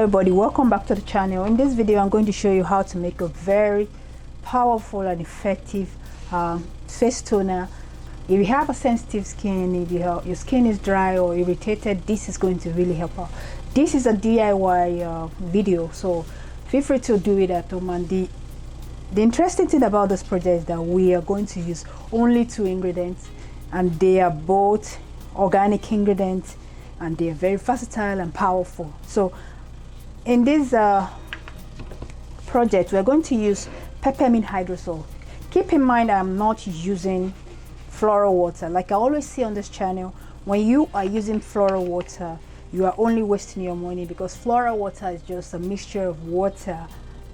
Everybody, welcome back to the channel. In this video I'm going to show you how to make a very powerful and effective face toner. If you have a sensitive skin, if your skin is dry or irritated, this is going to really help out. This is a DIY video, so feel free to do it at home. And the interesting thing about this project is that we are going to use only 2 ingredients, and they are both organic ingredients, and they are very versatile and powerful. So in this project, we're going to use Peppermint Hydrosol. Keep in mind, I'm not using floral water. Like I always say on this channel, when you are using floral water, you are only wasting your money, because floral water is just a mixture of water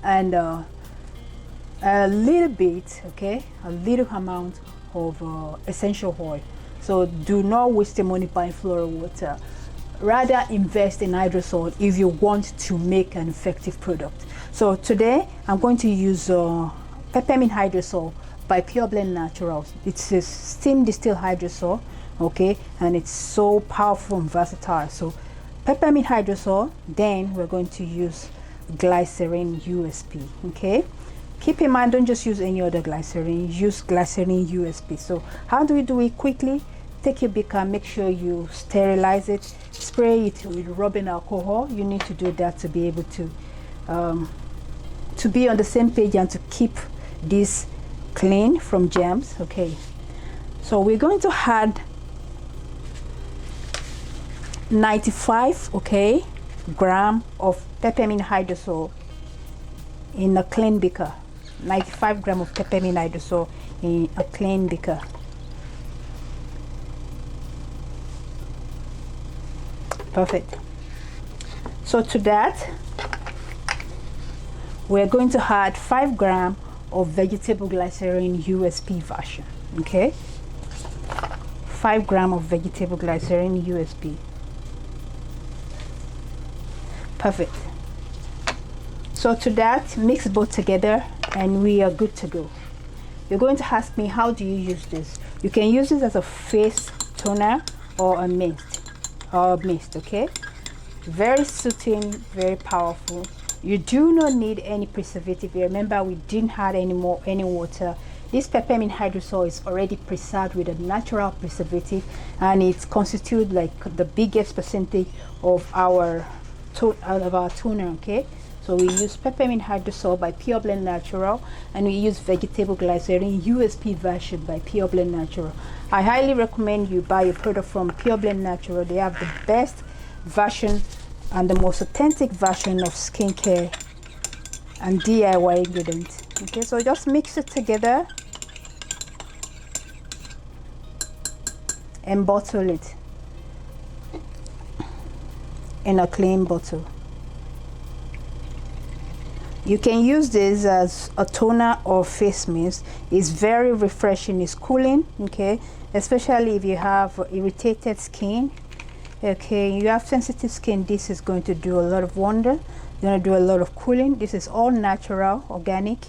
and a little bit, okay, a little amount of essential oil. So do not waste your money buying floral water. Rather invest in hydrosol if you want to make an effective product. So today I'm going to use Peppermint Hydrosol by Pure Blend Naturals. It's a steam distilled hydrosol, okay, and it's so powerful and versatile. So Peppermint Hydrosol, then we're going to use Glycerin USP, okay. Keep in mind, don't just use any other glycerin, use Glycerin USP. So how do we do it quickly? Take your beaker, make sure you sterilize it, spray it with rubbing alcohol. You need to do that to be able to be on the same page and to keep this clean from germs, okay. So we're going to add 95 gram of Peppermint Hydrosol in a clean beaker. 95 gram of Peppermint Hydrosol in a clean beaker. Perfect. So to that, we're going to add 5 gram of vegetable glycerin USP version, okay. 5 gram of vegetable glycerin USP. Perfect. So to that, mix both together and we are good to go. You're going to ask me, how do you use this? You can use this as a face toner or a mist, okay. Very soothing, very powerful. You do not need any preservative. Remember, we didn't add any water. This Peppermint Hydrosol is already preserved with a natural preservative, and it constitutes like the biggest percentage of our toner, okay. So we use Peppermint Hydrosol by Pure Blend Natural, and we use vegetable glycerin USP version by Pure Blend Natural. I highly recommend you buy a product from Pure Blend Natural. They have the best version and the most authentic version of skincare and DIY ingredients. Okay, so just mix it together and bottle it in a clean bottle. You can use this as a toner or face mist. It's very refreshing, it's cooling, okay, especially if you have irritated skin, okay. You have sensitive skin, this is going to do a lot of wonder. You're going to do a lot of cooling. This is all natural, organic,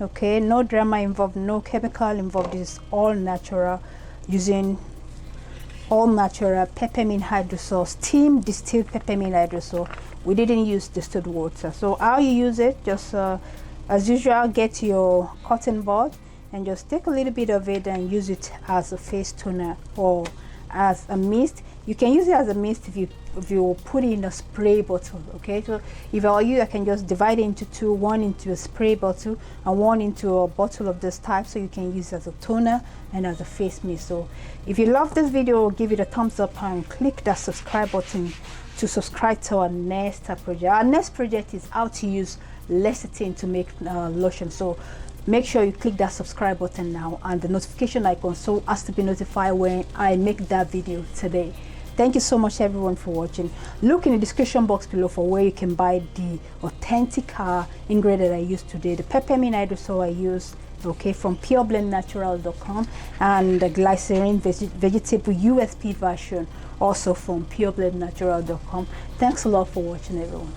okay, no drama involved, no chemical involved. This is all natural, using all natural Peppermint Hydrosol, steam distilled Peppermint Hydrosol. We didn't use distilled water. So how you use it, just as usual, get your cotton bud and just take a little bit of it and use it as a face toner or as a mist. You can use it as a mist if you put it in a spray bottle, okay. So if I were you, I can just divide it into 2, one into a spray bottle and one into a bottle of this type, so you can use it as a toner and as a face mist. So if you love this video, give it a thumbs up and click that subscribe button to subscribe to our next project. Our next project is how to use lecithin to make lotion. So make sure you click that subscribe button now and the notification icon, so as to be notified when I make that video today. Thank you so much everyone for watching. Look in the description box below for where you can buy the authentic ingredient I used today. The Peppermint Hydrosol I used, okay, from pureblendnatural.com, and the Glycerin vegetable USP version also from pureblendnatural.com. Thanks a lot for watching everyone.